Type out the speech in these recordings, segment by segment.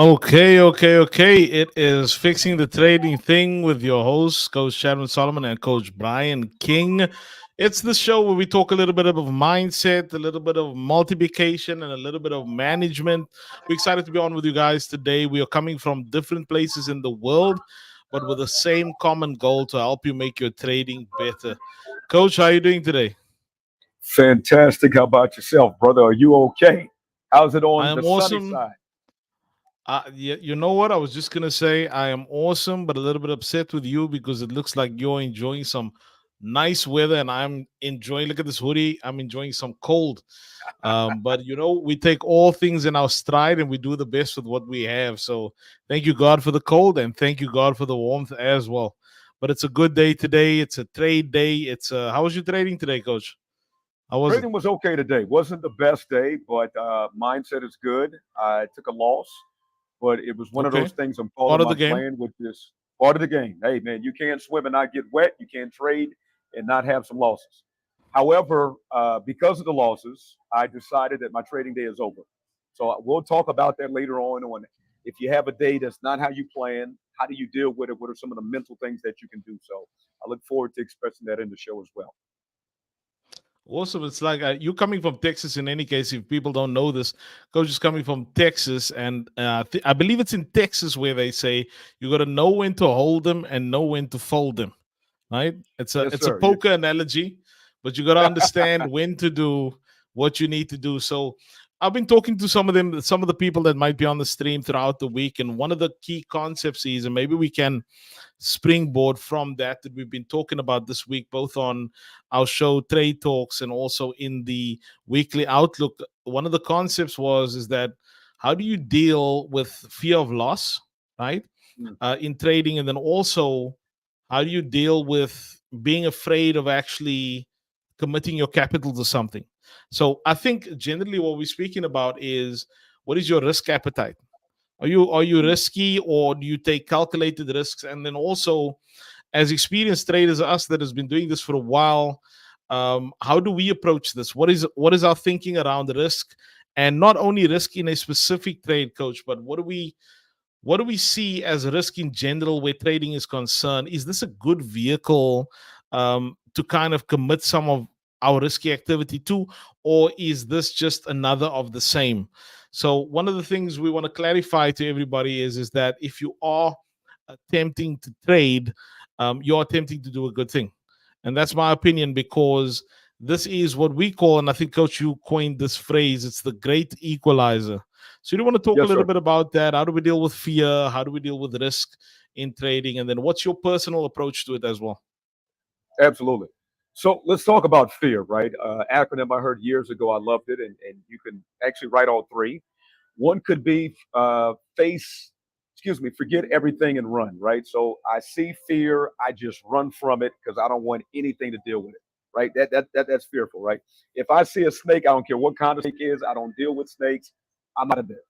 Okay. It is Fixing the Trading Thing with your hosts, Coach Sharon Solomon and Coach Brian King. It's the show where we talk a little bit of mindset, a little bit of multiplication, and a little bit of management. We're excited to be on with you guys today. We are coming from different places in the world, but with the same common goal to help you make your trading better. Coach, how are you doing today? Fantastic. How about yourself, brother? Are you okay? How's it I on the am sunny awesome. side? You know what? I was just gonna say I am awesome, but a little bit upset with you because it looks like you're enjoying some nice weather, and I'm enjoying. Look at this hoodie. I'm enjoying some cold. But we take all things in our stride, and we do the best with what we have. So thank you, God, for the cold, and thank you, God, for the warmth as well. But it's a good day today. It's a trade day. How was you trading today, Coach? How was it? Trading was okay today. Wasn't the best day, but mindset is good. I took a loss, but it was one of Okay, those things I'm calling part of my the game. plan, which is part of the game. Hey, man, you can't swim and not get wet. You can't trade and not have some losses. However, because of the losses, I decided that my trading day is over. So we'll talk about that later on. If you have a day that's not how you plan, how do you deal with it? What are some of the mental things that you can do? So I look forward to expressing that in the show as well. Awesome. It's like you coming from Texas. In any case, if people don't know this, Coach is coming from Texas, and I believe it's in Texas where they say you got to know when to hold them and know when to fold them. Right? It's a Yes, it's a sir. poker analogy, but you got to understand when to do what you need to do. So I've been talking to some of the people that might be on the stream throughout the week, and one of the key concepts is, and maybe we can springboard from that we've been talking about this week, both on our show Trade Talks and also in the weekly outlook. One of the concepts is that how do you deal with fear of loss, right? Mm. In trading, and then also how do you deal with being afraid of actually committing your capital to something. So I think generally what we're speaking about is what is your risk appetite. Are you Mm. risky, or do you take calculated risks? And then also, as experienced traders, us that has been doing this for a while, how do we approach this? What is our thinking around risk, and not only risk in a specific trade, Coach, but what do we see as risk in general where trading is concerned? Is this a good vehicle to kind of commit some of our risky activity to, or is this just another of the same? So one of the things we want to clarify to everybody is that if you are attempting to trade, you're attempting to do a good thing, and that's my opinion, because this is what we call, and I think Coach you coined this phrase, it's the great equalizer. So you want to talk a Yes, little sir. bit about that. How do we deal with fear? How do we deal with risk in trading? And then what's your personal approach to it as well? Absolutely. So let's talk about fear, right? Acronym I heard years ago. I loved it, and you can actually write all three. One could be forget everything and run, right? So I see fear, I just run from it because I don't want anything to deal with it, right? That's fearful, right? If I see a snake, I don't care what kind of snake it is, I don't deal with snakes. I'm out of there.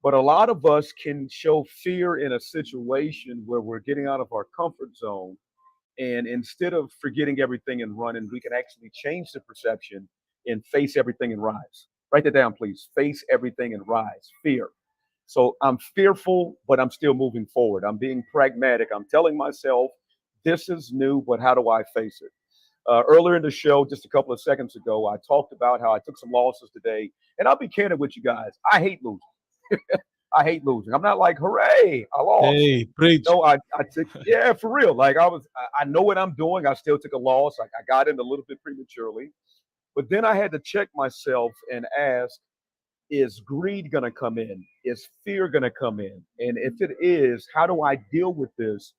But a lot of us can show fear in a situation where we're getting out of our comfort zone, and instead of forgetting everything and running, we can actually change the perception and face everything and rise. Write that down, please. Face everything and rise. Fear. So I'm fearful, but I'm still moving forward. I'm being pragmatic. I'm telling myself, this is new, but how do I face it? Earlier in the show, just a couple of seconds ago, I talked about how I took some losses today. And I'll be candid with you guys. I hate losing. I hate losing. I'm not like, hooray, I lost. Hey, preach. No, I took, yeah, for real. Like I know what I'm doing. I still took a loss. Like I got in a little bit prematurely, but then I had to check myself and ask, is greed going to come in? Is fear going to come in? And if it is, how do I deal with this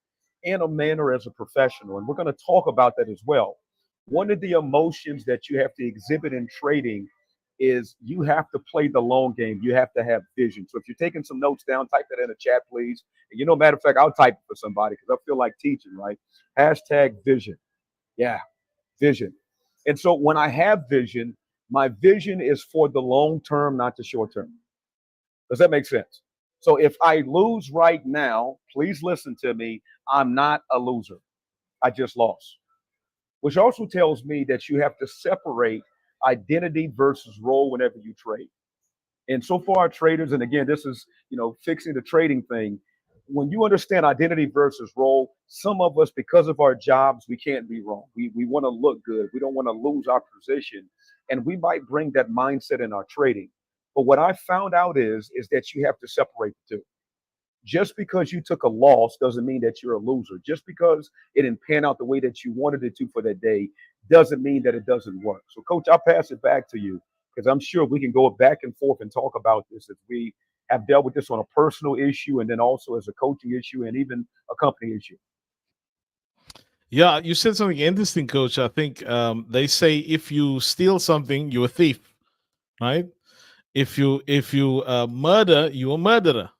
in a manner as a professional? And we're going to talk about that as well. One of the emotions that you have to exhibit in trading is you have to play the long game. You have to have vision. So if you're taking some notes down, type that in the chat, please. And matter of fact, I'll type it for somebody because I feel like teaching, right? Hashtag vision. Yeah, vision. And so when I have vision, my vision is for the long term, not the short term. Does that make sense? So if I lose right now, please listen to me. I'm not a loser. I just lost, which also tells me that you have to separate identity versus role whenever you trade. And so far, traders, and again, this is fixing the trading thing. When you understand identity versus role, some of us, because of our jobs, we can't be wrong. We want to look good. We don't want to lose our position, and we might bring that mindset in our trading. But what I found out is that you have to separate the two. Just because you took a loss doesn't mean that you're a loser. Just because it didn't pan out the way that you wanted it to for that day doesn't mean that it doesn't work. So, Coach, I'll pass it back to you because I'm sure we can go back and forth and talk about this if we have dealt with this on a personal issue and then also as a coaching issue and even a company issue. Yeah, you said something interesting, Coach. I think they say if you steal something, you're a thief, right? If you murder, you're a murderer.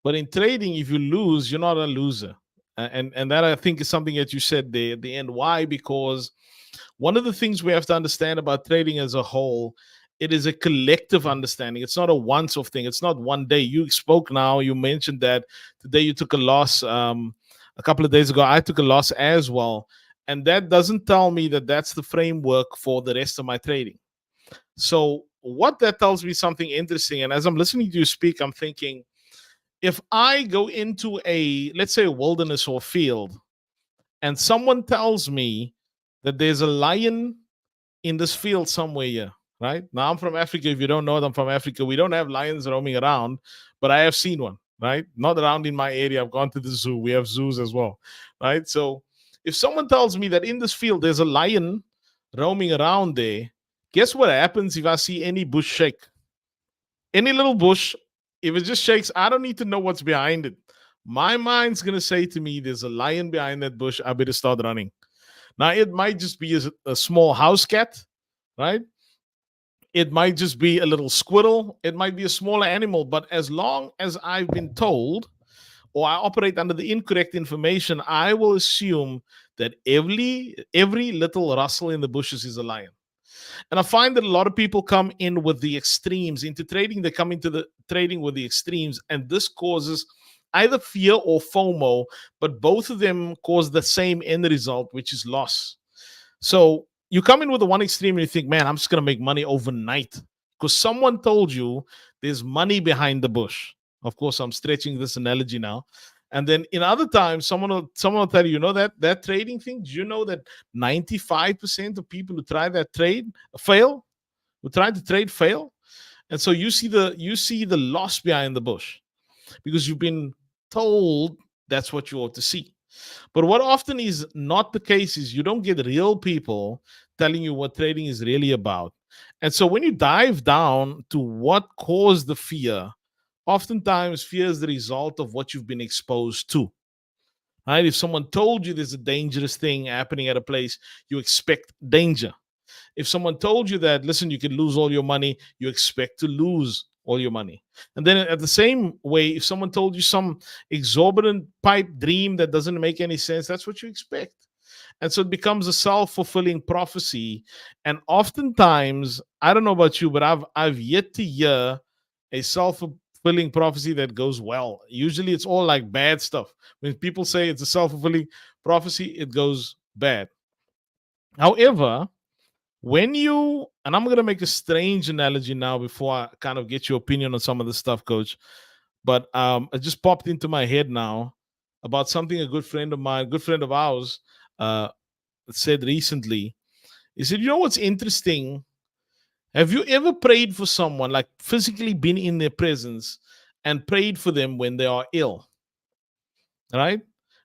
But in trading, if you lose, you're not a loser. And that I think is something that you said there at the end. Why? Because one of the things we have to understand about trading as a whole, it is a collective understanding. It's not a once-off thing. It's not one day. You spoke now. You mentioned that today you took a loss. A couple of days ago, I took a loss as well, and that doesn't tell me that that's the framework for the rest of my trading. So what that tells me something interesting. And as I'm listening to you speak, I'm thinking, if I go into let's say a wilderness or field, and someone tells me that there's a lion in this field somewhere here, right? Now I'm from Africa. If you don't know it, I'm from Africa. We don't have lions roaming around, but I have seen one, right? Not around in my area. I've gone to the zoo. We have zoos as well, right? So if someone tells me that in this field there's a lion roaming around there, guess what happens if I see any bush shake? Any little bush, if it just shakes, I don't need to know what's behind it. My mind's going to say to me, there's a lion behind that bush. I better start running. Now, it might just be a small house cat, right? It might just be a little squirrel. It might be a smaller animal. But as long as I've been told or I operate under the incorrect information, I will assume that every little rustle in the bushes is a lion. And I find that a lot of people come in with the extremes into trading. They come into the trading with the extremes, and this causes either fear or FOMO, but both of them cause the same end result, which is loss. So you come in with the one extreme and you think, man, I'm just going to make money overnight because someone told you there's money behind the bush. Of course, I'm stretching this analogy now. And then in other times, someone will tell you, that trading thing. Do you know that 95% of people who try that trade fail? Who try to trade fail? And so you see the loss behind the bush because you've been told that's what you ought to see. But what often is not the case is you don't get real people telling you what trading is really about. And so when you dive down to what caused the fear, oftentimes fear is the result of what you've been exposed to. Right? If someone told you there's a dangerous thing happening at a place, you expect danger. If someone told you that, listen, you can lose all your money, you expect to lose all your money. And then at the same way, if someone told you some exorbitant pipe dream that doesn't make any sense, that's what you expect. And so it becomes a self-fulfilling prophecy. And oftentimes, I don't know about you, but I've yet to hear a self-fulfilling prophecy that goes well. Usually it's all like bad stuff. When people say it's a self-fulfilling prophecy, it goes bad. However, and I'm going to make a strange analogy now before I kind of get your opinion on some of the stuff, Coach. But it just popped into my head now about something a good friend of ours, said recently. He said, you know what's interesting? Have you ever prayed for someone, like physically been in their presence and prayed for them when they are ill? Right?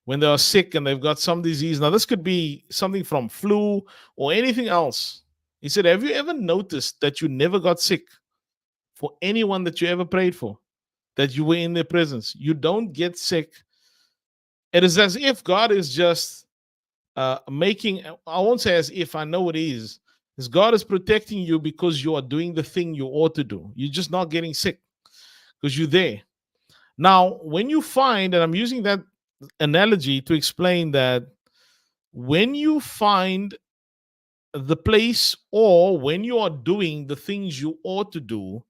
When they are sick and they've got some disease. Now, this could be something from flu or anything else. He said, have you ever noticed that you never got sick for anyone that you ever prayed for, that you were in their presence? You don't get sick. It is as if God is just making, I won't say as if, I know it is God is protecting you because you are doing the thing you ought to do. You're just not getting sick because you're there. Now, when you find, and I'm using that analogy to explain that when you find the place or when you are doing the things you ought to do,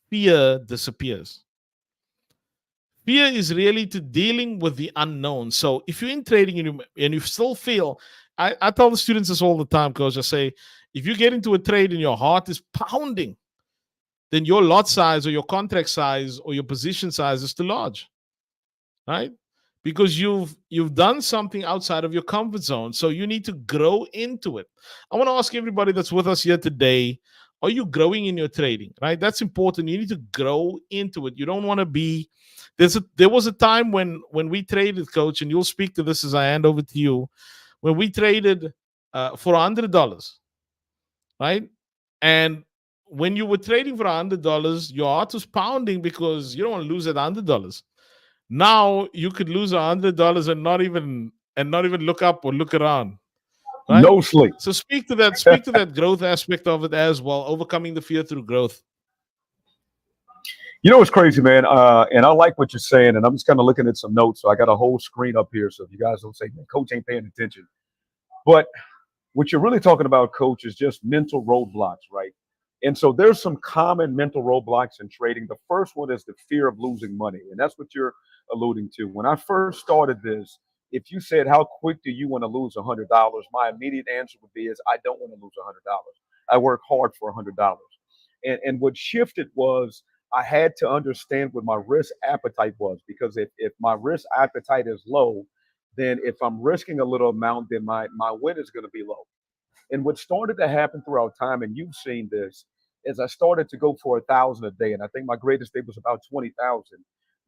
fear disappears. Fear is really to dealing with the unknown. So if you're in trading and you still feel, I tell the students this all the time, Coach. I say, if you get into a trade and your heart is pounding, then your lot size or your contract size or your position size is too large, right? Because you've done something outside of your comfort zone. So you need to grow into it. I want to ask everybody that's with us here today, are you growing in your trading? Right? That's important. You need to grow into it. You don't want to be there was a time when we traded, coach, and you'll speak to this as I hand over to you, when we traded for $100, right? And when you were trading for $100, your heart was pounding because you don't want to lose that $100. Now you could lose $100 and not even look up or look around, right? No sleep. So speak to that growth aspect of it as well, overcoming the fear through growth. You know what's crazy, man? And I like what you're saying, and I'm just kind of looking at some notes. So I got a whole screen up here, so if you guys don't say, man, Coach ain't paying attention. But what you're really talking about, Coach, is just mental roadblocks, right? And so there's some common mental roadblocks in trading. The first one is the fear of losing money, and that's what you're alluding to. When I first started this, if you said, how quick do you want to lose $100? My immediate answer would be is I don't want to lose $100. I work hard for $100. And what shifted was I had to understand what my risk appetite was, because if my risk appetite is low, then if I'm risking a little amount, then my win is going to be low. And what started to happen throughout time, and you've seen this, is I started to go for 1,000 a day, and I think my greatest day was about 20,000.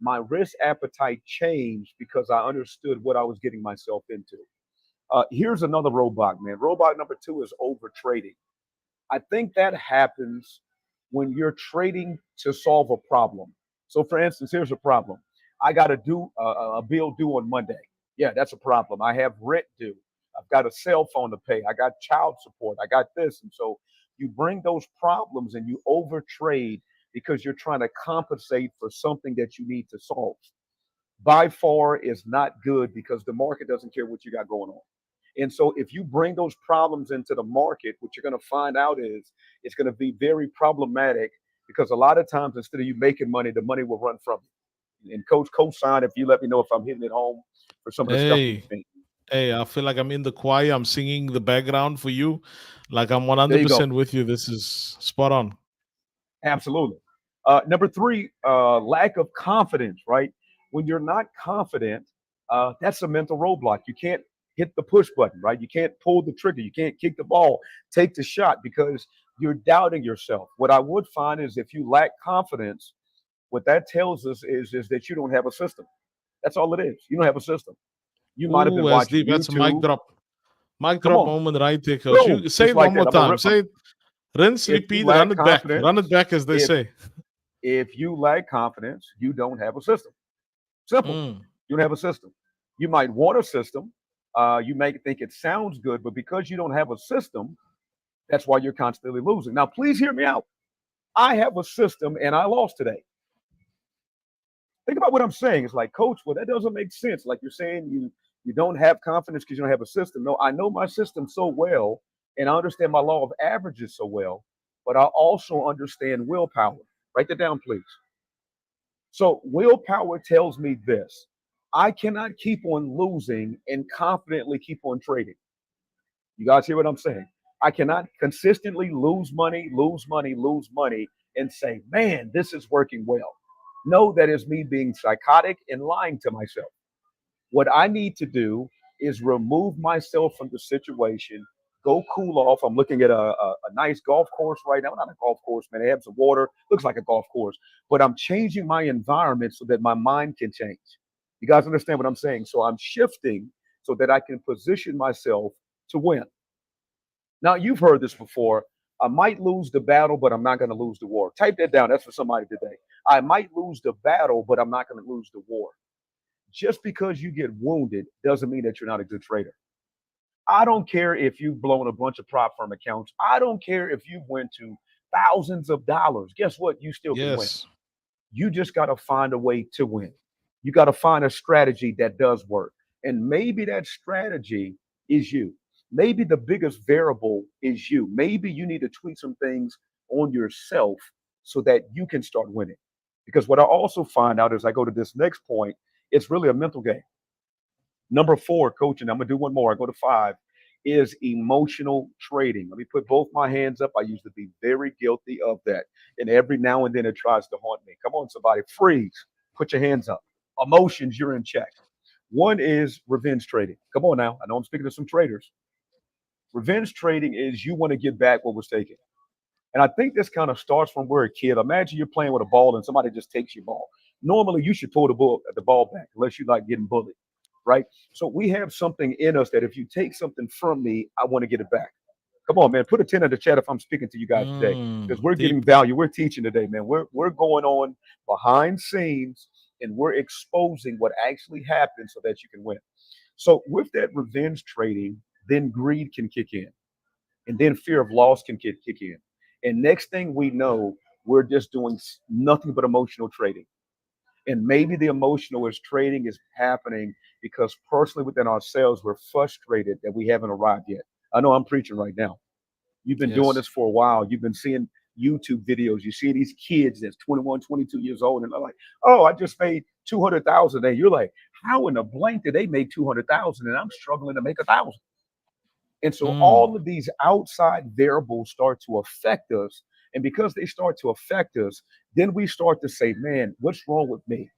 My risk appetite changed because I understood what I was getting myself into. Here's another roadblock, man. Roadblock number two is over trading. I think that happens when you're trading to solve a problem. So, for instance, here's a problem. I got to do a bill due on Monday. Yeah, that's a problem. I have rent due. I've got a cell phone to pay. I got child support. I got this. And so you bring those problems and you overtrade because you're trying to compensate for something that you need to solve. By far is not good because the market doesn't care what you got going on. And so if you bring those problems into the market, what you're going to find out is it's going to be very problematic, because a lot of times instead of you making money, the money will run from you. And Coach Cosign, if you let me know if I'm hitting it home for some of the stuff you've Hey, seen. hey, I feel like I'm in the choir. I'm singing the background for you. Like I'm There you go. 100% with you. This is spot on. Absolutely. Number three, lack of confidence, right? When you're not confident, that's a mental roadblock. You can't hit the push button, right? You can't pull the trigger. You can't kick the ball, take the shot, because you're doubting yourself. What I would find is if you lack confidence, what that tells us is that you don't have a system. That's all it is. You don't have a system. You might have Ooh, been that's watching deep. That's a mic YouTube. drop. Mic Come drop on, moment right there, coach. boom, You say just it like one that. more I'm a, time. Say it. Rinse, if you repeat, run lack it back. confidence, Run it back, as they if say. if you lack confidence, you don't have a system. Simple. Mm. You don't have a system. You might want a system. You may think it sounds good, but because you don't have a system, that's why you're constantly losing. Now, please hear me out. I have a system and I lost today. Think about what I'm saying. It's like, coach, well, that doesn't make sense. Like you're saying you don't have confidence because you don't have a system. No, I know my system so well, and I understand my law of averages so well, but I also understand willpower. Write that down, please. So willpower tells me this: I cannot keep on losing and confidently keep on trading. You guys hear what I'm saying? I cannot consistently lose money, lose money, lose money, and say, man, this is working well. No, that is me being psychotic and lying to myself. What I need to do is remove myself from the situation, go cool off. I'm looking at a nice golf course right now. Not a golf course, man. They have some water, looks like a golf course, but I'm changing my environment so that my mind can change. You guys understand what I'm saying? So I'm shifting so that I can position myself to win. Now, you've heard this before. I might lose the battle, but I'm not going to lose the war. Type that down. That's for somebody today. I might lose the battle, but I'm not going to lose the war. Just because you get wounded doesn't mean that you're not a good trader. I don't care if you've blown a bunch of prop firm accounts. I don't care if you've went to thousands of dollars. Guess what? You still can win. Yes. You just got to find a way to win. You got to find a strategy that does work. And maybe that strategy is you. Maybe the biggest variable is you. Maybe you need to tweak some things on yourself so that you can start winning. Because what I also find out as I go to this next point, it's really a mental game. Number four, coaching, I'm going to do one more. I go to five, is emotional trading. Let me put both my hands up. I used to be very guilty of that. And every now and then it tries to haunt me. Come on, somebody, freeze. Put your hands up. Emotions, you're in check. One is revenge trading. Come on now. I know I'm speaking to some traders. Revenge trading is you want to get back what was taken. And I think this kind of starts from we're a kid. Imagine you're playing with a ball and somebody just takes your ball. Normally, you should pull the ball back unless you like getting bullied, right? So we have something in us that if you take something from me, I want to get it back. Come on, man. Put a 10 in the chat if I'm speaking to you guys today because we're Deep. getting value. We're teaching today, man. We're going on behind scenes and we're exposing what actually happened so that you can win. So with that revenge trading, then greed can kick in and then fear of loss can kick in. And next thing we know, we're just doing nothing but emotional trading. And maybe the emotional is trading is happening because personally within ourselves, we're frustrated that we haven't arrived yet. I know I'm preaching right now. You've been doing Yes. this for a while. You've been seeing YouTube videos. You see these kids that's 21, 22 years old, and they're like, "Oh, I just made 200,000." And you're like, "How in the blank did they make 200,000?" And I'm struggling to make 1,000. And so Mm. all of these outside variables start to affect us. And because they start to affect us, then we start to say, "Man, what's wrong with me?"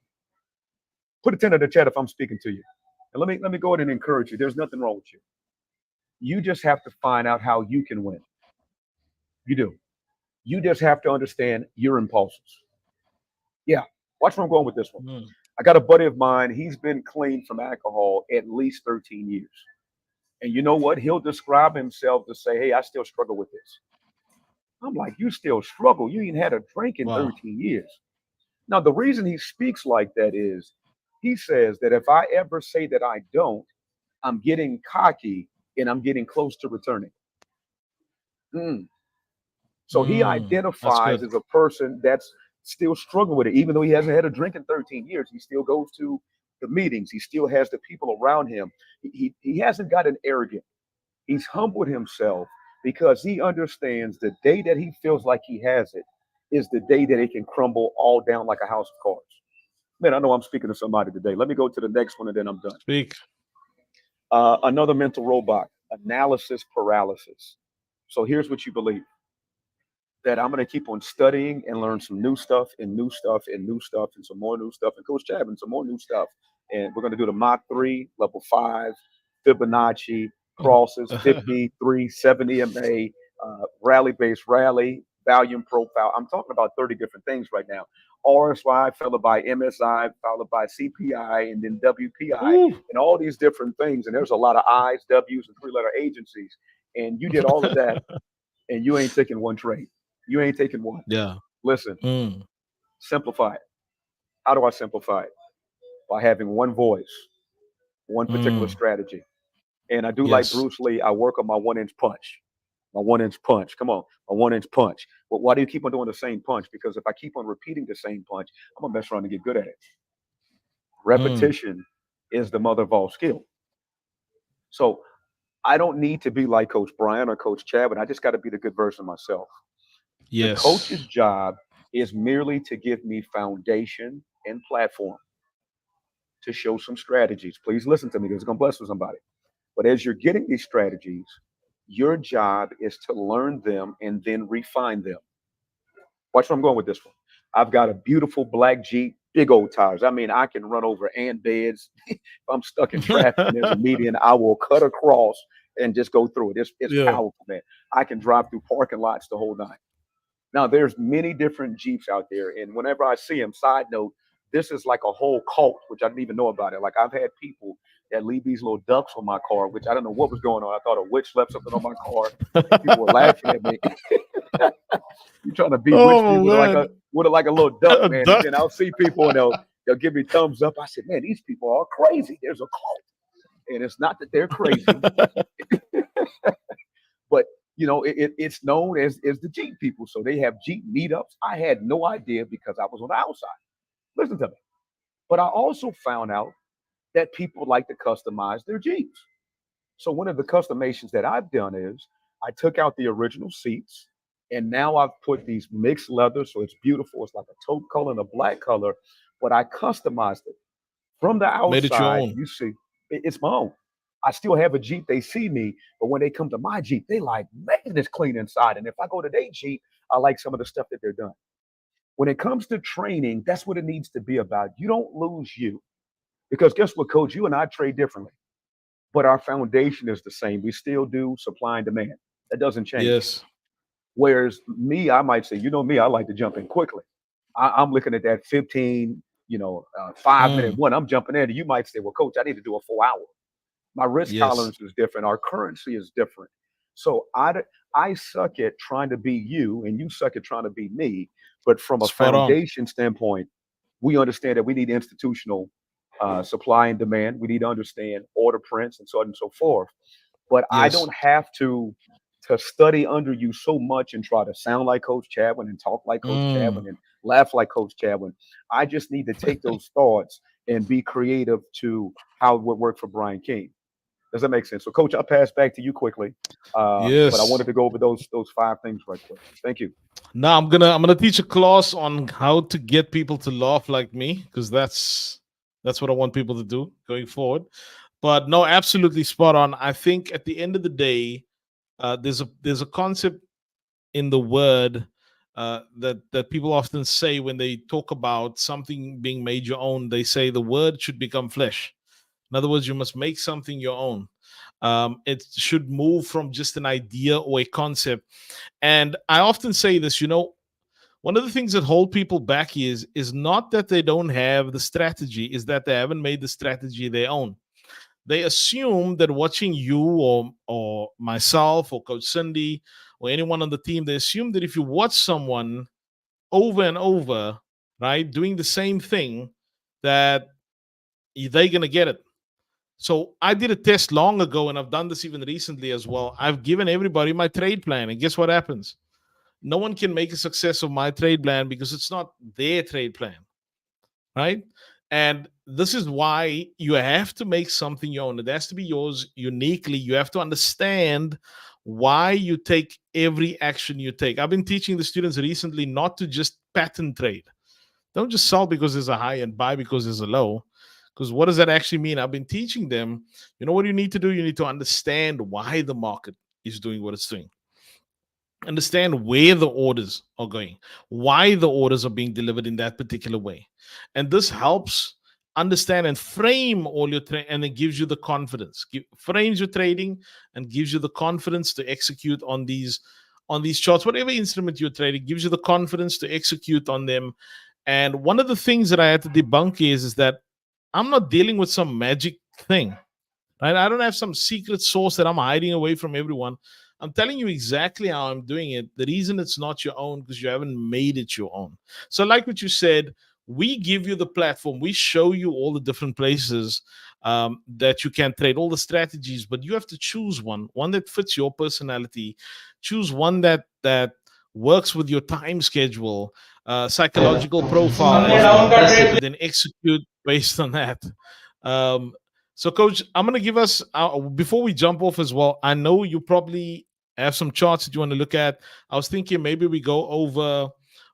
Put a 10 in the chat if I'm speaking to you. And let me go ahead and encourage you. There's nothing wrong with you. You just have to find out how you can win. You do. You just have to understand your impulses. Yeah. Watch where I'm going with this one. Mm. I got a buddy of mine. He's been clean from alcohol at least 13 years. And you know what? He'll describe himself to say, "Hey, I still struggle with this." I'm like, "You still struggle? You ain't had a drink in Wow. 13 years." Now, the reason he speaks like that is he says that if I ever say that I don't, I'm getting cocky and I'm getting close to returning. Mm. So he That's identifies good. as a person that's still struggling with it, even though he hasn't had a drink in 13 years. He still goes to the meetings. He still has the people around him. He hasn't gotten arrogant. He's humbled himself because he understands the day that he feels like he has it is the day that it can crumble all down like a house of cards. Man, I know I'm speaking to somebody today. Let me go to the next one and then I'm done. Speak. Another mental robot, analysis paralysis. So here's what you believe that I'm going to keep on studying and learn some new stuff and new stuff and new stuff and some more new stuff and Coach Chapman some more new stuff. And we're going to do the Mach 3, level 5, Fibonacci, crosses, 50, 3, 7 EMA, rally based rally, volume profile. I'm talking about 30 different things right now. RSI followed by MSI, followed by CPI, and then WPI, Ooh. and all these different things. And there's a lot of I's, W's, and three-letter agencies. And you did all of that, and you ain't taking one trade. You ain't taking one. Yeah. Listen, Mm. simplify it. How do I simplify it? By having one voice, one particular Mm. strategy. And I do like Yes. Bruce Lee. I work on my 1 inch punch. My 1 inch punch. Come on, my 1 inch punch. But why do you keep on doing the same punch? Because if I keep on repeating the same punch, I'm gonna mess around and get good at it. Mm. Repetition is the mother of all skill. So I don't need to be like Coach Brian or Coach Chad, but I just got to be the good version of myself. The coach's Yes. job is merely to give me foundation and platform to show some strategies. Please listen to me because it's going to bless somebody. But as you're getting these strategies, your job is to learn them and then refine them. Watch where I'm going with this one. I've got a beautiful black Jeep, big old tires. I mean, I can run over ant beds. If I'm stuck in traffic and there's a median, I will cut across and just go through it. It's Yeah. powerful, man. I can drive through parking lots the whole nine. Now, there's many different Jeeps out there, and whenever I see them, side note, this is like a whole cult, which I didn't even know about it. Like I've had people that leave these little ducks on my car, which I don't know what was going on. I thought a witch left something on my car, and people were laughing at me. You're trying to bewitch me Oh with man. like a little duck, A man. And duck. then I'll see people and they'll give me thumbs up. I said, "Man, these people are crazy. There's a cult." And it's not that they're crazy, but it's known as the Jeep people. So they have Jeep meetups. I had no idea because I was on the outside. Listen to me. But I also found out that people like to customize their Jeeps. So one of the customations that I've done is I took out the original seats and now I've put these mixed leather. So it's beautiful. It's like a taupe color and a black color, but I customized it from the Made it your outside. own. You see, it's my own. I still have a Jeep. They see me, but when they come to my Jeep, they like, man, it's clean inside. And if I go to their Jeep, I like some of the stuff that they're done. When it comes to training, that's what it needs to be about. You don't lose you. Because guess what, coach? You and I trade differently, but our foundation is the same. We still do supply and demand. That doesn't change. Yes. Whereas me, I might say, you know me, I like to jump in quickly. I'm looking at that 15, 5 minute Mm, one. I'm jumping in. And you might say, well, coach, I need to do a 4 hour. My risk yes. tolerance is different. Our currency is different. So I suck at trying to be you, and you suck at trying to be me. But from a Spot on. foundation standpoint, we understand that we need institutional supply and demand. We need to understand order prints and so on and so forth. But I Yes. don't have to study under you so much and try to sound like Coach Chadwin and talk like Coach Mm. Chadwin and laugh like Coach Chadwin. I just need to take those thoughts and be creative to how it would work for Brian King. Does that make sense? So, Coach, I'll pass back to you quickly, but I Yes. wanted to go over those 5 things right quick. Thank you. Now I'm gonna teach a class on how to get people to laugh like me, because that's what I want people to do going forward. But no, absolutely spot on. I think at the end of the day, there's a concept in the word that people often say when they talk about something being made your own. They say the word should become flesh. In other words, you must make something your own. It should move from just an idea or a concept. And I often say this, one of the things that hold people back is not that they don't have the strategy, is that they haven't made the strategy their own. They assume that watching you or myself or Coach Cindy or anyone on the team, they assume that if you watch someone over and over, right, doing the same thing, that they're gonna get it. So I did a test long ago, and I've done this even recently as well. I've given everybody my trade plan, and guess what happens? No one can make a success of my trade plan because it's not their trade plan, right? And this is why you have to make something your own. It has to be yours uniquely. You have to understand why you take every action you take. I've been teaching the students recently not to just pattern trade. Don't just sell because there's a high and buy because there's a low. Because what does that actually mean? I've been teaching them, what you need to do? You need to understand why the market is doing what it's doing. Understand where the orders are going, why the orders are being delivered in that particular way. And this helps understand and frame all your and it gives you the confidence. Frames your trading and gives you the confidence to execute on these charts. Whatever instrument you're trading gives you the confidence to execute on them. And one of the things that I had to debunk is that I'm not dealing with some magic thing. Right? I don't have some secret sauce that I'm hiding away from everyone. I'm telling you exactly how I'm doing it. The reason it's not your own because you haven't made it your own. So, like what you said, we give you the platform. We show you all the different places that you can trade, all the strategies, but you have to choose one that fits your personality. Choose one that works with your time schedule, psychological profile as well, and then execute based on that. Um, so, Coach, I'm going to give us, before we jump off as well, I know you probably have some charts that you want to look at. I was thinking maybe we go over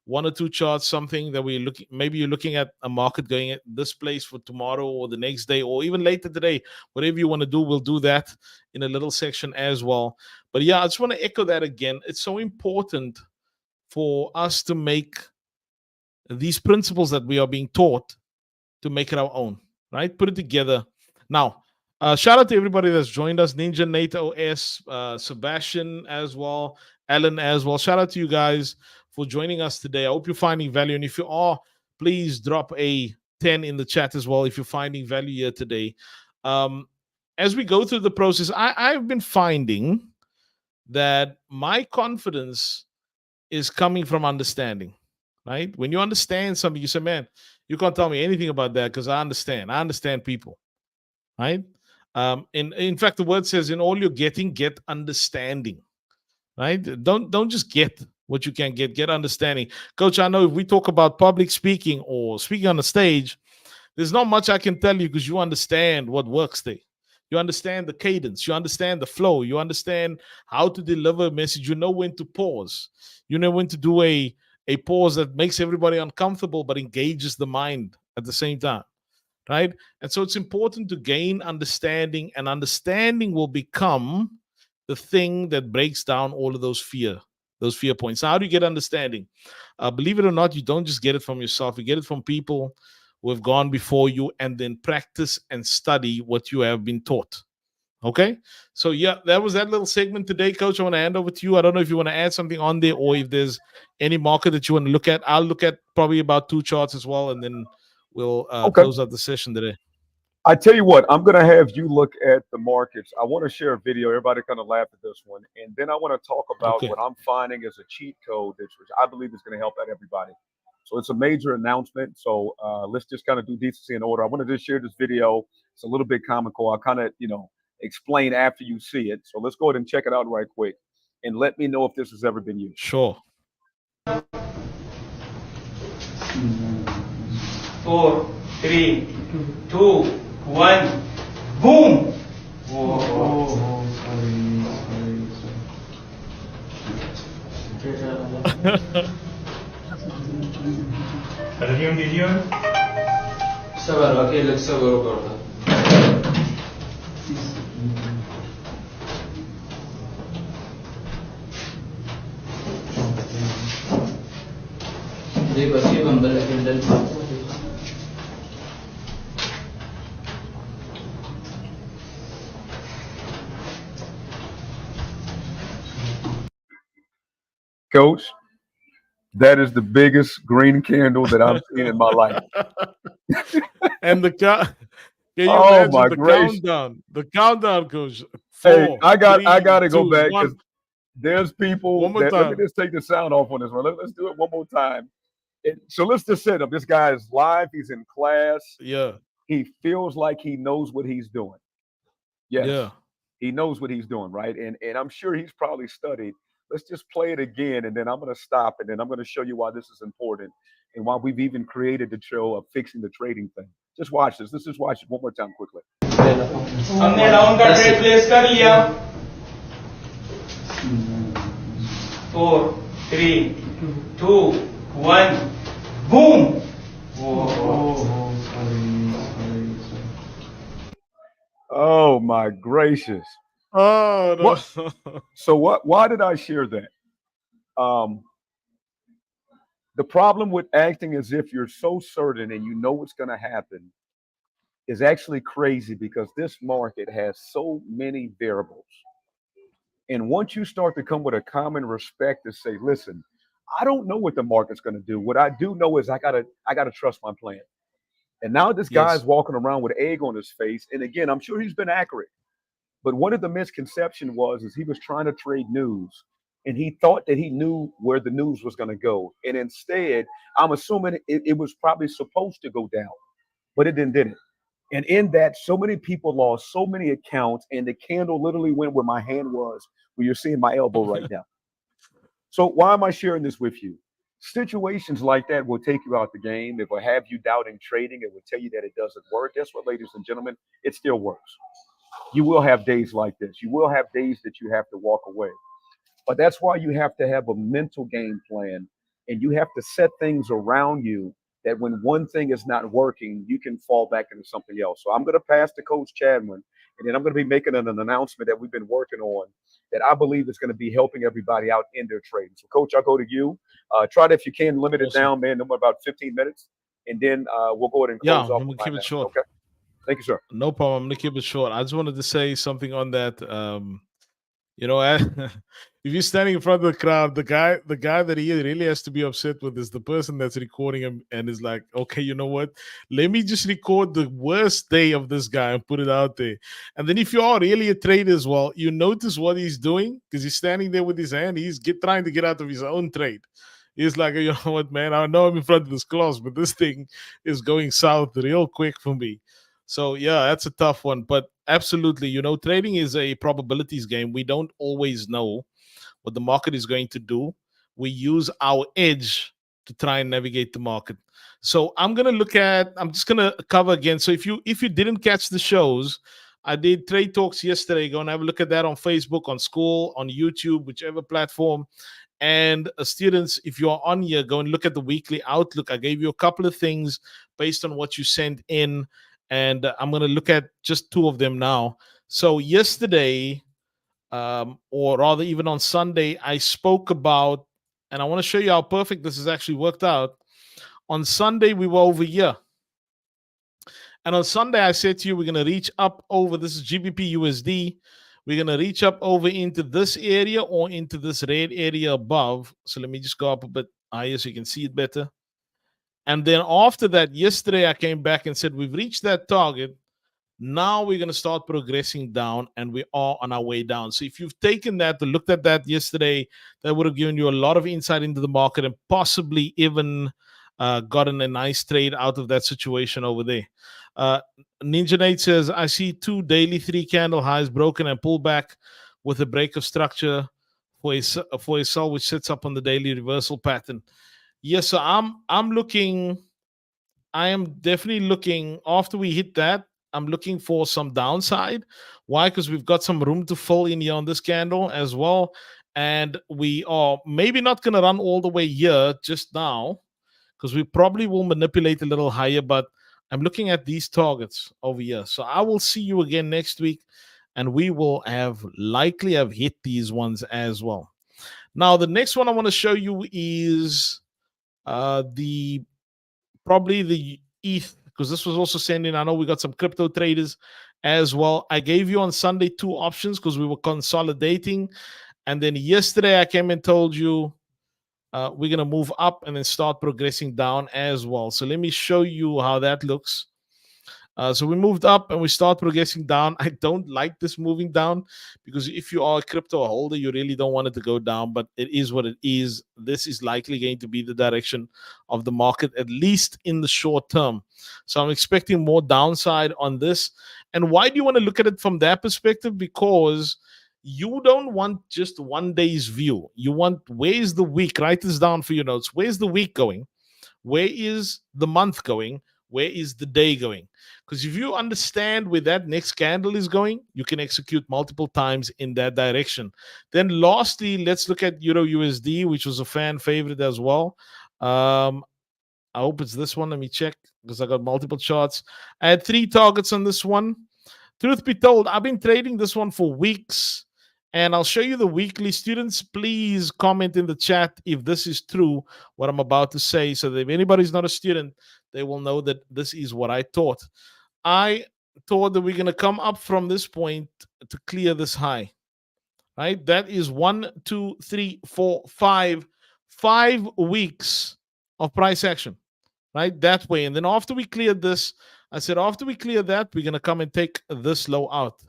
one or two charts, something that we're looking, maybe you're looking at a market going at this place for tomorrow or the next day or even later today. Whatever you want to do, we'll do that in a little section as well. But yeah, I just want to echo that again. It's so important for us to make these principles that we are being taught to make it our own, right? Put it together. Now, shout out to everybody that's joined us: Ninja, Nate OS, Sebastian as well, Alan as well. Shout out to you guys for joining us today. I hope you're finding value. And if you are, please drop a 10 in the chat as well if you're finding value here today. Um, as we go through the process, I've been finding that my confidence is coming from understanding, right? When you understand something, you say, man, you can't tell me anything about that because I understand. I understand people, right? In fact, the word says, in all you're getting, get understanding, right? Don't just get what you can get understanding. Coach, I know if we talk about public speaking or speaking on the stage, there's not much I can tell you because you understand what works there. You understand the cadence, you understand the flow, you understand how to deliver a message, you know when to pause, you know when to do a pause that makes everybody uncomfortable but engages the mind at the same time. right? And so it's important to gain understanding, and understanding will become the thing that breaks down all of those fear points. Now, how do you get understanding? Believe it or not, you don't just get it from yourself. You get it from people who have gone before you, and then practice and study what you have been taught. Okay. So yeah, that was that little segment today, Coach. I want to hand over to you. I don't know if you want to add something on there, or if there's any market that you want to look at. I'll look at probably about 2 charts as well, and then we'll Okay. close out the session today. I tell you what, I'm gonna have you look at the markets. I want to share a video. Everybody kind of laughed at this one, and then I want to talk about Okay. what I'm finding as a cheat code, which I believe is going to help out everybody. So it's a major announcement. So let's just kind of do decency and order. I want to just share this video. It's a little bit comical. I'll kind of explain after you see it. So let's go ahead and check it out right quick, and let me know if this has ever been used. Sure. 4, 3, 2, 1, boom! Ada yung video? Sabar, oke, sabar korda. Jadi pasti membeli dan Coach, that is the biggest green candle that I've seen in my life. And the can you Oh, imagine my the gracious. countdown? The countdown, Coach. Hey, 4, I 3, got to go 2, back 1. because there's people One more that, let me time. just take the sound off on this one. Let's do it one more time. So let's just set up. This guy is live. He's in class. Yeah. He feels like he knows what he's doing. Yes, Yeah. he knows what he's doing, right? And I'm sure he's probably studied. Let's just play it again, and then I'm going to stop, and then I'm going to show you why this is important and why we've even created the show of fixing the trading thing. Just watch this. Let's just watch it one more time quickly. हमने round का trade place कर लिया 4, 3, 2, 1, boom! Oh my gracious! Oh no. What? So what? Why did I share that? The problem with acting as if you're so certain and you know what's going to happen is actually crazy, because this market has so many variables. And once you start to come with a common respect to say, listen, I don't know what the market's going to do. What I do know is I gotta trust my plan. And now this guy's Yes. walking around with egg on his face. And again, I'm sure he's been accurate. But one of the misconception was is he was trying to trade news, and he thought that he knew where the news was going to go. And instead, I'm assuming it was probably supposed to go down, but it didn't. And in that, so many people lost so many accounts, and the candle literally went where my hand was, where you're seeing my elbow right now. So why am I sharing this with you? Situations like that will take you out the game. It will have you doubting trading. It will tell you that it doesn't work. Guess what, ladies and gentlemen? It still works. You will have days like this. You will have days that you have to walk away. But that's why you have to have a mental game plan, and you have to set things around you that when one thing is not working, you can fall back into something else. So I'm going to pass to Coach Chadwin, and then I'm going to be making an announcement that we've been working on that I believe is going to be helping everybody out in their trading. So, Coach, I'll go to you. Try to, if you can, limit it Awesome. down, man, no more about 15 minutes, and then we'll go ahead and Yeah, close off. I'm gonna with my keep it announcement. short. Okay. Thank you, sir. No problem. I'm gonna keep it short. I just wanted to say something on that. You know, if you're standing in front of the crowd, the guy that he really has to be upset with is the person that's recording him and is like, okay, you know what? Let me just record the worst day of this guy and put it out there. And then if you are really a trader as well, you notice what he's doing because he's standing there with his hand. He's trying to get out of his own trade. He's like, you know what, man? I know I'm in front of this class, but this thing is going south real quick for me. So yeah, that's a tough one, but absolutely, you know, trading is a probabilities game. We don't always know what the market is going to do. We use our edge to try and navigate the market. So I'm just gonna cover again. So if you didn't catch the shows, I did trade talks yesterday. Go and have a look at that on Facebook, on School, on YouTube, whichever platform. And students, if you're on here, go and look at the weekly outlook. I gave you a couple of things based on what you sent in. and I'm going to look at just two of them now. So yesterday, or rather even on Sunday, I spoke about, and I want to show you how perfect this has actually worked out. On Sunday, we were over here. And on Sunday, I said to you, we're going to reach up over, this is GBP USD. We're going to reach up over into this area or into this red area above. So let me just go up a bit higher so you can see it better. And then after that, yesterday, I came back and said, we've reached that target. Now we're going to start progressing down, and we are on our way down. So if you've taken that, looked at that yesterday, that would have given you a lot of insight into the market and possibly even gotten a nice trade out of that situation over there. Ninja Nate says, I see two daily 3-candle highs broken and pull back with a break of structure for a sell which sits up on the daily reversal pattern. Yes, so I'm looking. I am definitely looking after we hit that. I'm looking for some downside. Why? Because we've got some room to fill in here on this candle as well. And we are maybe not going to run all the way here just now, because we probably will manipulate a little higher. But I'm looking at these targets over here. So I will see you again next week, and we will likely have hit these ones as well. Now, the next one I want to show you is probably the ETH, because this was also sending. I know we got some crypto traders as well. I gave you on Sunday 2 options because we were consolidating. And then yesterday I came and told you we're going to move up and then start progressing down as well. So let me show you how that looks. So we moved up and we start progressing down. I don't like this moving down, because if you are a crypto holder, you really don't want it to go down, but it is what it is. This is likely going to be the direction of the market, at least in the short term. So I'm expecting more downside on this. And why do you want to look at it from that perspective? Because you don't want just one day's view. You want, where's the week? Write this down for your notes. Where's the week going? Where is the month going? Where is the day going? Because if you understand where that next candle is going, you can execute multiple times in that direction. Then lastly, let's look at Euro USD, which was a fan favorite as well. I hope it's this one. Let me check, because I got multiple charts. I had 3 targets on this one. Truth be told, I've been trading this one for weeks, and I'll show you the weekly. Students, please comment in the chat if this is true, what I'm about to say, so that if anybody's not a student, they will know that this is what I thought. I thought that we're going to come up from this point to clear this high, right? That is 1, 2, 3, 4, 5 weeks of price action, right? That way. And then after we cleared this, I said, after we clear that, we're going to come and take this low out.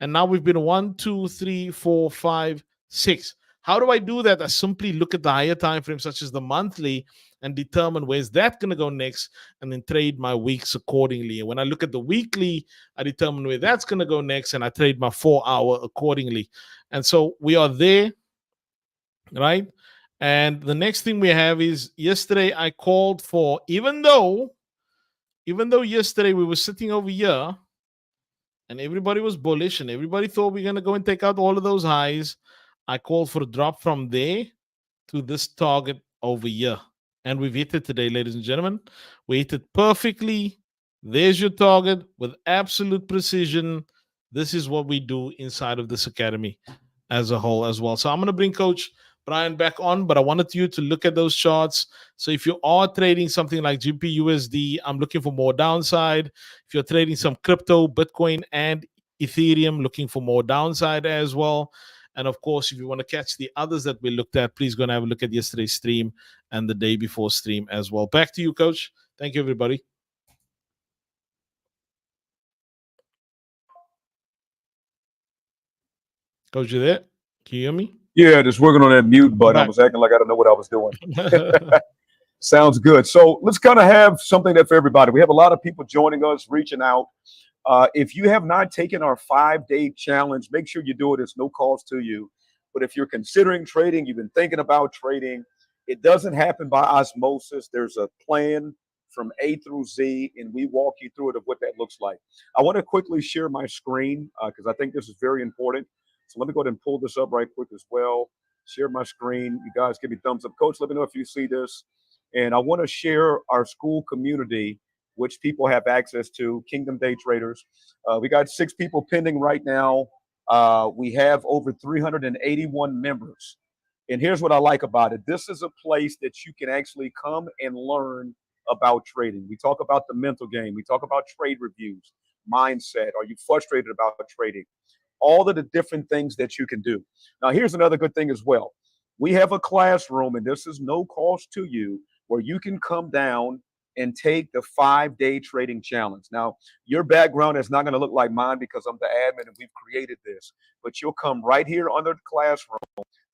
And now we've been 1, 2, 3, 4, 5, 6. How do I do that? I simply look at the higher time frames, such as the monthly, and determine where's that going to go next, and then trade my weeks accordingly. And when I look at the weekly, I determine where that's going to go next, and I trade my 4-hour accordingly. And so we are there, right? And the next thing we have is, yesterday I called for, even though yesterday we were sitting over here and everybody was bullish and everybody thought we're going to go and take out all of those highs, I called for a drop from there to this target over here. And we've hit it today, ladies and gentlemen. We hit it perfectly. There's your target with absolute precision. This is what we do inside of this academy as a whole as well. So I'm going to bring Coach Brian back on, but I wanted you to look at those charts. So if you are trading something like GBP/USD, I'm looking for more downside. If you're trading some crypto, Bitcoin and Ethereum, looking for more downside as well. And of course, if you want to catch the others that we looked at, please go and have a look at yesterday's stream and the day before stream as well. Back to you, Coach. Thank you, everybody. Coach, you there? Can you hear me? Yeah, just working on that mute button. I was acting like I don't know what I was doing. Sounds good. So let's kind of have something there for everybody. We have a lot of people joining us, reaching out. If you have not taken our 5-day challenge, make sure you do it. It's no cost to you. But if you're considering trading, you've been thinking about trading, it doesn't happen by osmosis. There's a plan from A through Z, and we walk you through it of what that looks like. I want to quickly share my screen because I think this is very important. So let me go ahead and pull this up right quick as well. Share my screen. You guys give me thumbs up. Coach, let me know if you see this. And I want to share our school community which people have access to, Kingdom Day Traders. We got 6 people pending right now. We have over 381 members. And here's what I like about it. This is a place that you can actually come and learn about trading. We talk about the mental game. We talk about trade reviews, mindset. Are you frustrated about trading? All of the different things that you can do. Now, here's another good thing as well. We have a classroom, and this is no cost to you, where you can come down and take the 5-day trading challenge. Now, your background is not going to look like mine because I'm the admin and we've created this, but you'll come right here under the classroom,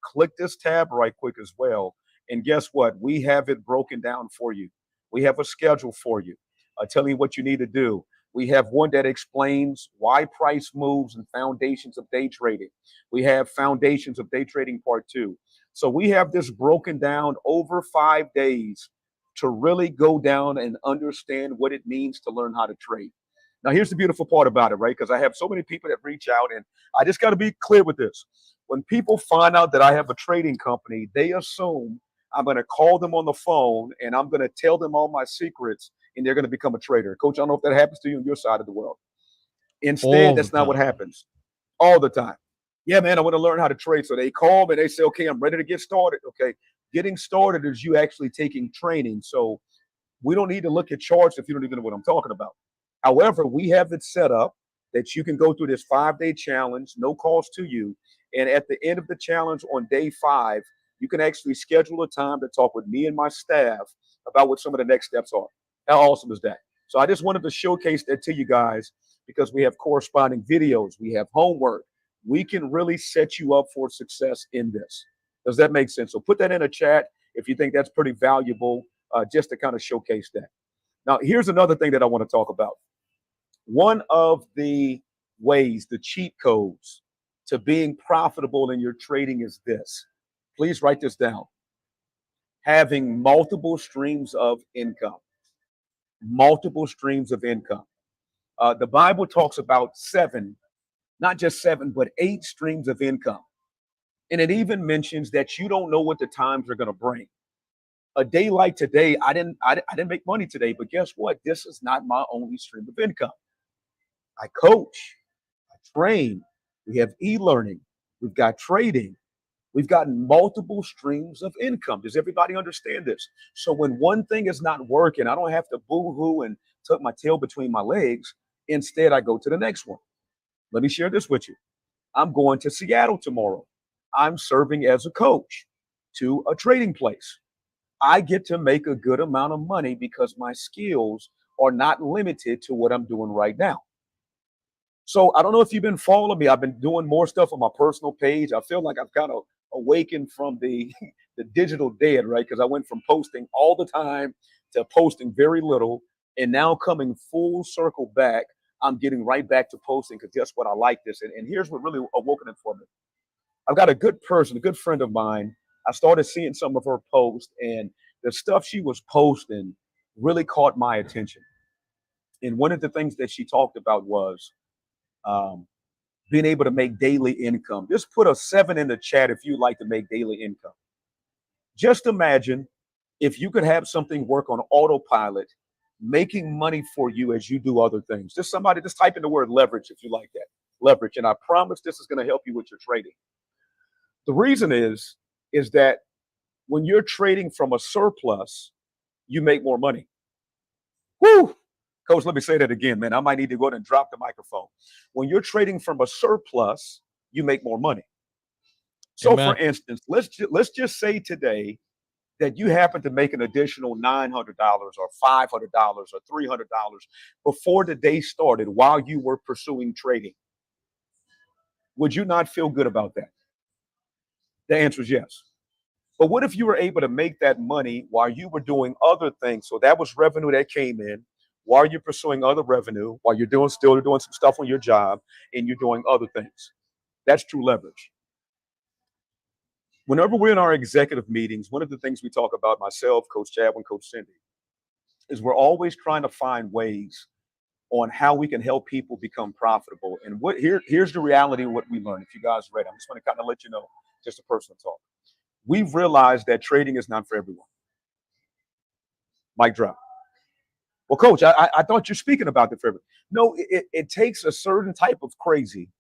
click this tab right quick as well. And guess what? We have it broken down for you. We have a schedule for you, telling you what you need to do. We have one that explains why price moves and foundations of day trading. We have foundations of day trading part 2. So we have this broken down over 5 days to really go down and understand what it means to learn how to trade. Now, here's the beautiful part about it, right? Because I have so many people that reach out, and I just got to be clear with this. When people find out that I have a trading company, they assume I'm going to call them on the phone and I'm going to tell them all my secrets and they're going to become a trader. Coach, I don't know if that happens to you on your side of the world. Instead, that's not what happens all the time. Yeah, man, I want to learn how to trade. So they call me and they say, okay, I'm ready to get started. Okay, getting started is you actually taking training. So we don't need to look at charts if you don't even know what I'm talking about. However, we have it set up that you can go through this 5-day challenge, no cost to you. And at the end of the challenge on day 5, you can actually schedule a time to talk with me and my staff about what some of the next steps are. How awesome is that? So I just wanted to showcase that to you guys because we have corresponding videos. We have homework. We can really set you up for success in this. Does that make sense? So put that in a chat if you think that's pretty valuable, just to kind of showcase that. Now, here's another thing that I want to talk about. One of the ways, the cheat codes to being profitable in your trading is this. Please write this down. Having multiple streams of income. Multiple streams of income. The Bible talks about 7, not just 7, but 8 streams of income. And it even mentions that you don't know what the times are going to bring. A day like today, I didn't make money today, but guess what? This is not my only stream of income. I coach, I train, we have e-learning, we've got trading, we've got multiple streams of income. Does everybody understand this? So when one thing is not working, I don't have to boo-hoo and tuck my tail between my legs. Instead, I go to the next one. Let me share this with you. I'm going to Seattle tomorrow. I'm serving as a coach to a trading place. I get to make a good amount of money because my skills are not limited to what I'm doing right now. So I don't know if you've been following me. I've been doing more stuff on my personal page. I feel like I've kind of awakened from the digital dead, right? Because I went from posting all the time to posting very little. And now coming full circle back, I'm getting right back to posting because guess what? I like this. And here's what really awoken it for me. I've got a good person, a good friend of mine. I started seeing some of her posts, and the stuff she was posting really caught my attention. And one of the things that she talked about was being able to make daily income. Just put a 7 in the chat if you'd like to make daily income. Just imagine if you could have something work on autopilot, making money for you as you do other things. Just type in the word leverage if you like that. Leverage. And I promise this is going to help you with your trading. The reason is that when you're trading from a surplus, you make more money. Woo! Coach, let me say that again, man. I might need to go ahead and drop the microphone. When you're trading from a surplus, you make more money. So, for instance, let's just say today that you happen to make an additional $900 or $500 or $300 before the day started while you were pursuing trading. Would you not feel good about that? The answer is yes. But what if you were able to make that money while you were doing other things? So that was revenue that came in while you're pursuing other revenue, while you're still doing some stuff on your job and you're doing other things. That's true leverage. Whenever we're in our executive meetings, one of the things we talk about, myself, Coach Chadwin, Coach Cindy, is we're always trying to find ways on how we can help people become profitable. And here's the reality of what we learned. If you guys read, I'm just going to kind of let you know, just a personal talk. We've realized that trading is not for everyone. Mic drop. Well, coach, I thought you're speaking about the fair. No, it takes a certain type of crazy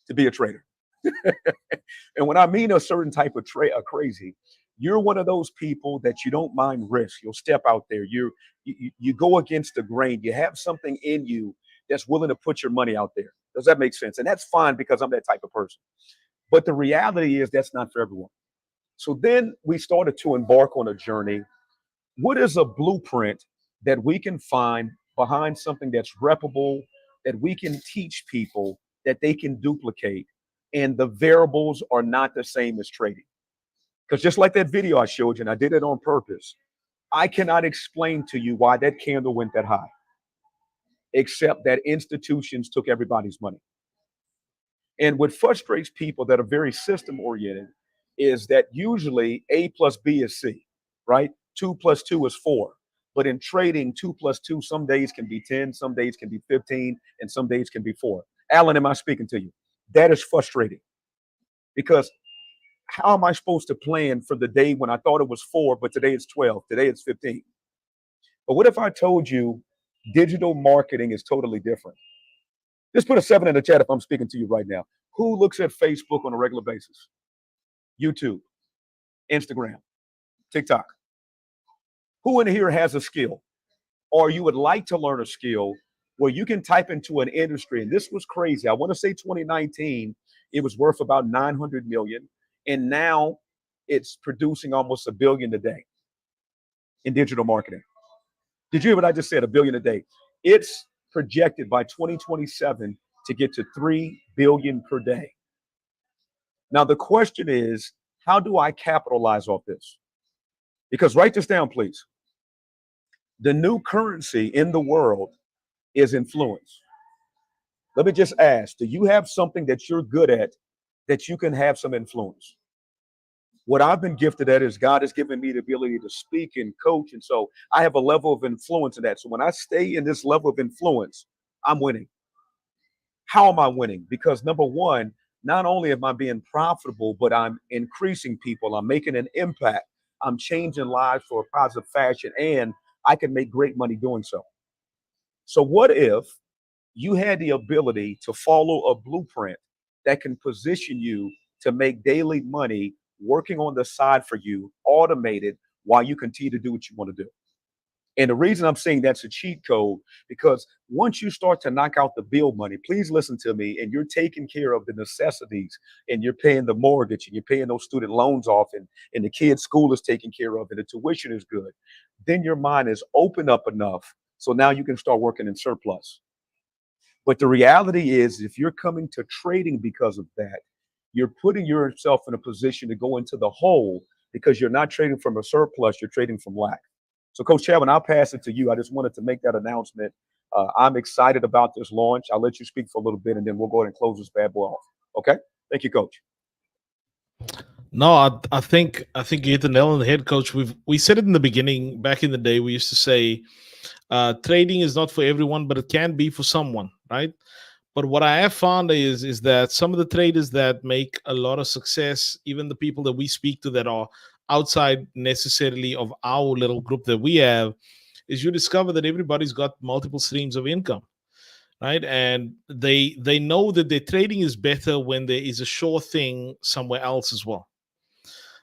to be a trader. And when I mean a certain type of crazy, you're one of those people that you don't mind risk. You'll step out there. You go against the grain. You have something in you that's willing to put your money out there. Does that make sense? And that's fine because I'm that type of person. But the reality is that's not for everyone. So then we started to embark on a journey. What is a blueprint that we can find behind something that's reputable, that we can teach people that they can duplicate, and the variables are not the same as trading? Because just like that video I showed you, and I did it on purpose, I cannot explain to you why that candle went that high, except that institutions took everybody's money. And what frustrates people that are very system oriented is that usually A plus B is C, right? 2 plus 2 is 4. But in trading, 2 plus 2 some days can be 10, some days can be 15, and some days can be 4. Alan, am I speaking to you? That is frustrating, because how am I supposed to plan for the day when I thought it was 4, but today it's 12, today it's 15? But what if I told you digital marketing is totally different? Just put a 7 in the chat if I'm speaking to you right now. Who looks at Facebook on a regular basis? YouTube, Instagram, TikTok. Who in here has a skill, or you would like to learn a skill where you can type into an industry? And this was crazy. I want to say 2019, it was worth about 900 million. And now it's producing almost $1 billion a day in digital marketing. Did you hear what I just said? $1 billion a day. It's projected by 2027 to get to 3 billion per day. Now, the question is, how do I capitalize off this? Because write this down, please. The new currency in the world is influence. Let me just ask, do you have something that you're good at that you can have some influence? What I've been gifted at is God has given me the ability to speak and coach. And so I have a level of influence in that. So when I stay in this level of influence, I'm winning. How am I winning? Because number one, not only am I being profitable, but I'm increasing people. I'm making an impact. I'm changing lives for a positive fashion, and I can make great money doing so. So what if you had the ability to follow a blueprint that can position you to make daily money working on the side for you, automated, while you continue to do what you want to do? And the reason I'm saying that's a cheat code, because once you start to knock out the bill money, please listen to me, and you're taking care of the necessities, and you're paying the mortgage, and you're paying those student loans off, and the kid's school is taken care of, and the tuition is good, then your mind is open up enough so now you can start working in surplus. But the reality is, if you're coming to trading because of that, you're putting yourself in a position to go into the hole, because you're not trading from a surplus, you're trading from lack. So, Coach Chadwin, I'll pass it to you. I just wanted to make that announcement. I'm excited about this launch. I'll let you speak for a little bit, and then we'll go ahead and close this bad boy off. Okay? Thank you, Coach. No, I think you hit the nail on the head, Coach. We said it in the beginning. Back in the day, we used to say trading is not for everyone, but it can be for someone, right? But what I have found is that some of the traders that make a lot of success, even the people that we speak to that are outside necessarily of our little group that we have, is you discover that everybody's got multiple streams of income, right? And they know that their trading is better when there is a sure thing somewhere else as well.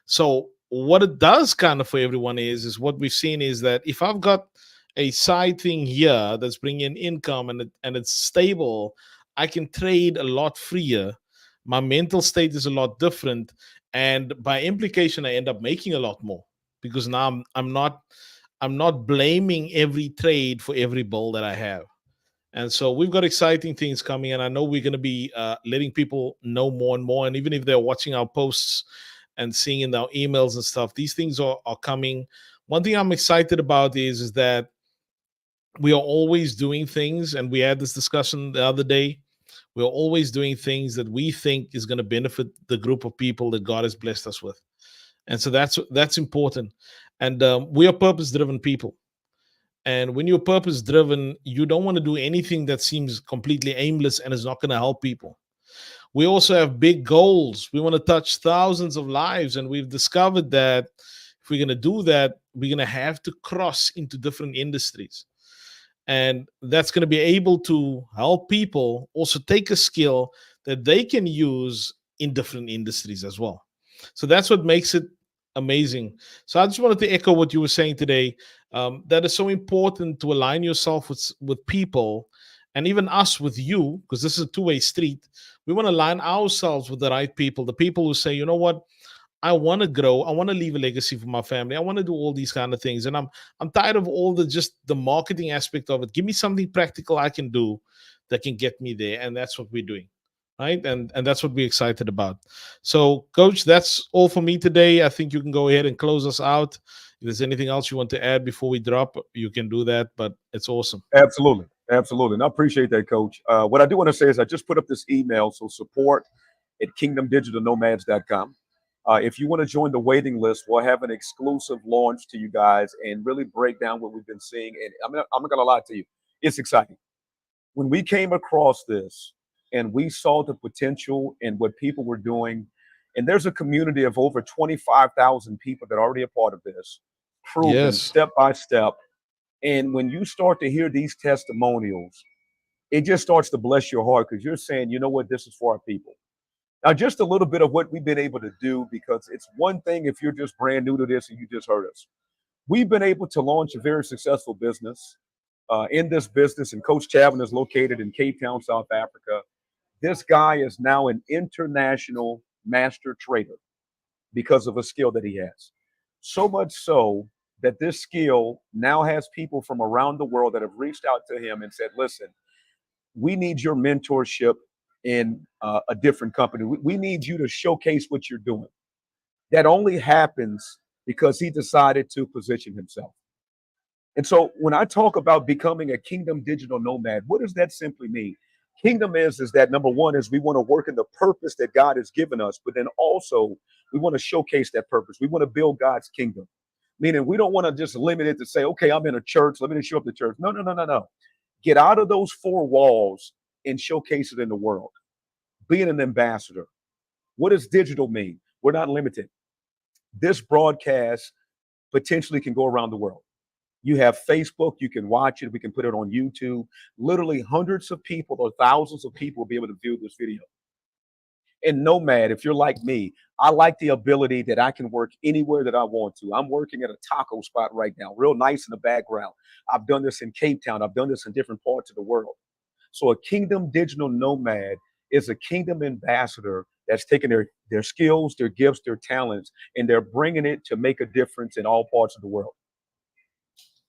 So what it does kind of for everyone is what we've seen is that if I've got a side thing here that's bringing in income and it's stable, I can trade a lot freer. My mental state is a lot different, and by implication, I end up making a lot more, because now I'm not blaming every trade for every bull that I have. And so we've got exciting things coming, and I know we're going to be letting people know more and more. And even if they're watching our posts and seeing in our emails and stuff, these things are coming. One thing I'm excited about is that we are always doing things, and we had this discussion the other day. We're always doing things that we think is going to benefit the group of people that God has blessed us with. And so that's important. And we are purpose-driven people. And when you're purpose-driven, you don't want to do anything that seems completely aimless and is not going to help people. We also have big goals. We want to touch thousands of lives. And we've discovered that if we're going to do that, we're going to have to cross into different industries. And that's going to be able to help people also take a skill that they can use in different industries as well. So that's what makes it amazing. So I just wanted to echo what you were saying today. That is so important to align yourself with people, and even us with you, because this is a two-way street. We want to align ourselves with the right people, the people who say, you know what, I want to grow. I want to leave a legacy for my family. I want to do all these kind of things. And I'm tired of all the just the marketing aspect of it. Give me something practical I can do that can get me there. And that's what we're doing. Right. And that's what we're excited about. So, Coach, that's all for me today. I think you can go ahead and close us out. If there's anything else you want to add before we drop, you can do that. But it's awesome. Absolutely. Absolutely. And I appreciate that, Coach. What I do want to say is I just put up this email. So support at kingdomdigitalnomads.com. If you want to join the waiting list, we'll have an exclusive launch to you guys and really break down what we've been seeing. And I'm not going to lie to you. It's exciting. When we came across this and we saw the potential in what people were doing, and there's a community of over 25,000 people that are already a part of this, proven Yes. step by step. And when you start to hear these testimonials, it just starts to bless your heart because you're saying, you know what, this is for our people. Now, just a little bit of what we've been able to do, because it's one thing if you're just brand new to this and you just heard us. We've been able to launch a very successful business in this business, and Coach Chavin is located in Cape Town, South Africa. This guy is now an international master trader because of a skill that he has. So much so that this skill now has people from around the world that have reached out to him and said, listen, we need your mentorship in a different company. We need you to showcase what you're doing. That only happens because he decided to position himself. And so when I talk about becoming a kingdom digital nomad, what does that simply mean? Kingdom is that number one is we want to work in the purpose that God has given us, but then also we want to showcase that purpose. We want to build God's kingdom. Meaning we don't want to just limit it to say, okay, I'm in a church, let me just show up to church. No, no, no, no, no. Get out of those four walls and showcase it in the world. Being an ambassador. What does digital mean? We're not limited. This broadcast potentially can go around the world. You have Facebook, you can watch it, we can put it on YouTube. Literally hundreds of people or thousands of people will be able to view this video. And Nomad, if you're like me, I like the ability that I can work anywhere that I want to. I'm working at a taco spot right now, real nice in the background. I've done this in Cape Town. I've done this in different parts of the world. So a kingdom digital nomad is a kingdom ambassador that's taking their skills, their gifts, their talents, and they're bringing it to make a difference in all parts of the world.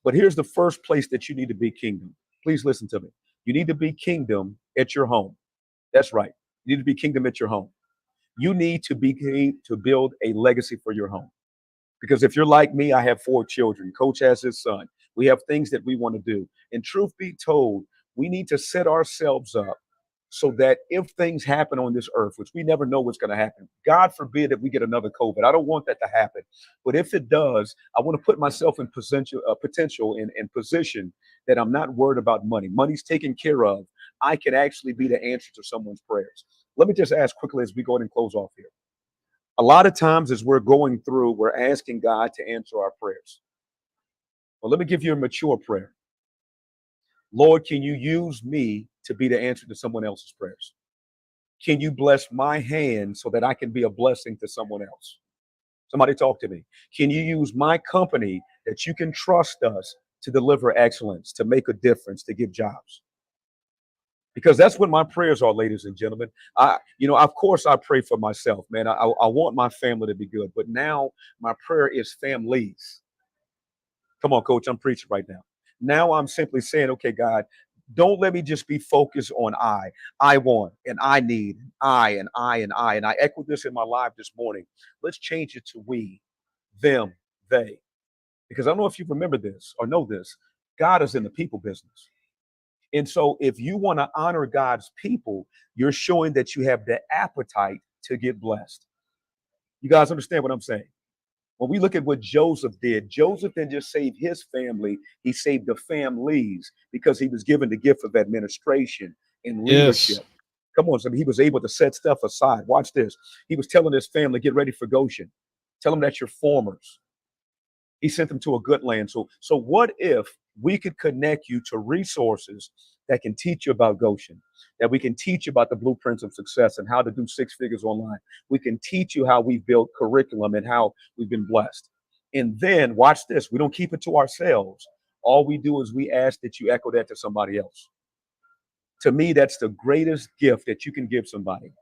But here's the first place that you need to be kingdom. Please listen to me. You need to be kingdom at your home. That's right. You need to be kingdom at your home. You need to build a legacy for your home. Because if you're like me, I have 4 children. Coach has his son. We have things that we want to do. And truth be told, we need to set ourselves up so that if things happen on this earth, which we never know what's going to happen, God forbid that we get another COVID. I don't want that to happen. But if it does, I want to put myself in potential and position that I'm not worried about money. Money's taken care of. I can actually be the answer to someone's prayers. Let me just ask quickly as we go ahead and close off here. A lot of times as we're going through, we're asking God to answer our prayers. Well, let me give you a mature prayer. Lord, can you use me to be the answer to someone else's prayers? Can you bless my hand so that I can be a blessing to someone else? Somebody talk to me. Can you use my company that you can trust us to deliver excellence, to make a difference, to give jobs? Because that's what my prayers are, ladies and gentlemen. Of course, I pray for myself, man. I want my family to be good. But now my prayer is families. Come on, Coach, I'm preaching right now. Now I'm simply saying, okay, God, don't let me just be focused on I want, and I need, and I. And I echoed this in my live this morning. Let's change it to we, them, they. Because I don't know if you remember this or know this. God is in the people business. And so if you want to honor God's people, you're showing that you have the appetite to get blessed. You guys understand what I'm saying? When we look at what Joseph didn't just save his family, he saved the families because he was given the gift of administration and leadership. Yes. Come on, so he was able to set stuff aside. Watch this. He was telling his family, get ready for Goshen. Tell them that you're farmers. He sent them to a good land. So what if we could connect you to resources that can teach you about Goshen, that we can teach you about the blueprints of success and how to do six figures online. We can teach you how we built curriculum and how we've been blessed. And then watch this. We don't keep it to ourselves. All we do is we ask that you echo that to somebody else. To me, that's the greatest gift that you can give somebody.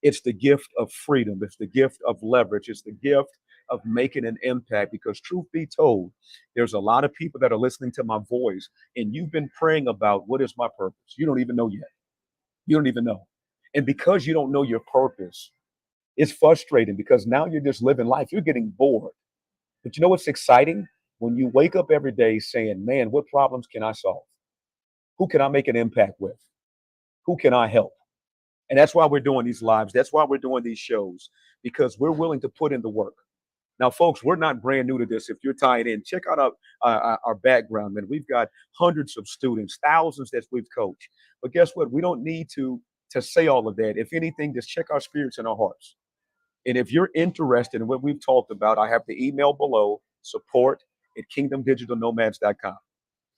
It's the gift of freedom. It's the gift of leverage. It's the gift of making an impact. Because truth be told, there's a lot of people that are listening to my voice, and you've been praying about what is my purpose. You don't even know yet. You don't even know. And because you don't know your purpose, it's frustrating because now you're just living life. You're getting bored. But you know what's exciting? When you wake up every day saying, man, what problems can I solve? Who can I make an impact with? Who can I help? And that's why we're doing these lives. That's why we're doing these shows, because we're willing to put in the work. Now, folks, we're not brand new to this. If you're tied in, check out our background, man. We've got hundreds of students, thousands that we've coached. But guess what? We don't need to say all of that. If anything, just check our spirits and our hearts. And if you're interested in what we've talked about, I have the email below, support@kingdomdigitalnomads.com.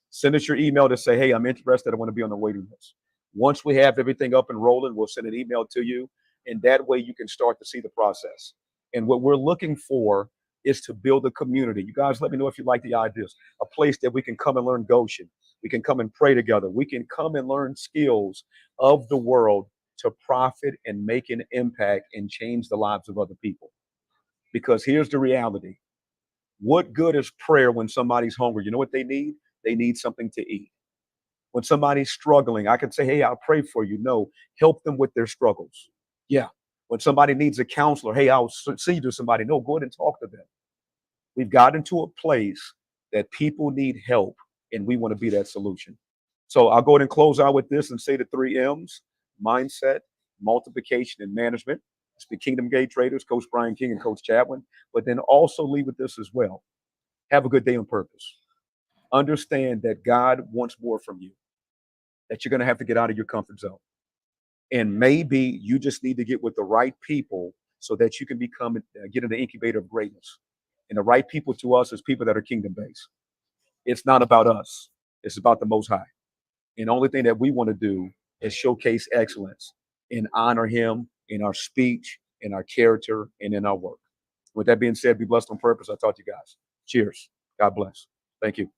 Send us your email to say, hey, I'm interested. I want to be on the waiting list. Once we have everything up and rolling, we'll send an email to you. And that way you can start to see the process. And what we're looking for is to build a community. You guys, let me know if you like the ideas. A place that we can come and learn Goshen. We can come and pray together. We can come and learn skills of the world to profit and make an impact and change the lives of other people. Because here's the reality. What good is prayer when somebody's hungry? You know what they need? They need something to eat. When somebody's struggling, I can say, hey, I'll pray for you. No, help them with their struggles. Yeah. When somebody needs a counselor, hey, I'll see you to somebody. No, go ahead and talk to them. We've gotten to a place that people need help, and we want to be that solution. So I'll go ahead and close out with this and say the 3 M's: mindset, multiplication, and management. It's the Kingdom Gate Traders, Coach Brian King and Coach Chadwin. But then also leave with this as well. Have a good day on purpose. Understand that God wants more from you, that you're going to have to get out of your comfort zone. And maybe you just need to get with the right people so that you can get in the incubator of greatness. And the right people to us is people that are kingdom based. It's not about us. It's about the Most High. And the only thing that we want to do is showcase excellence and honor him in our speech, in our character, and in our work. With that being said, be blessed on purpose. I'll talk to you guys. Cheers. God bless. Thank you.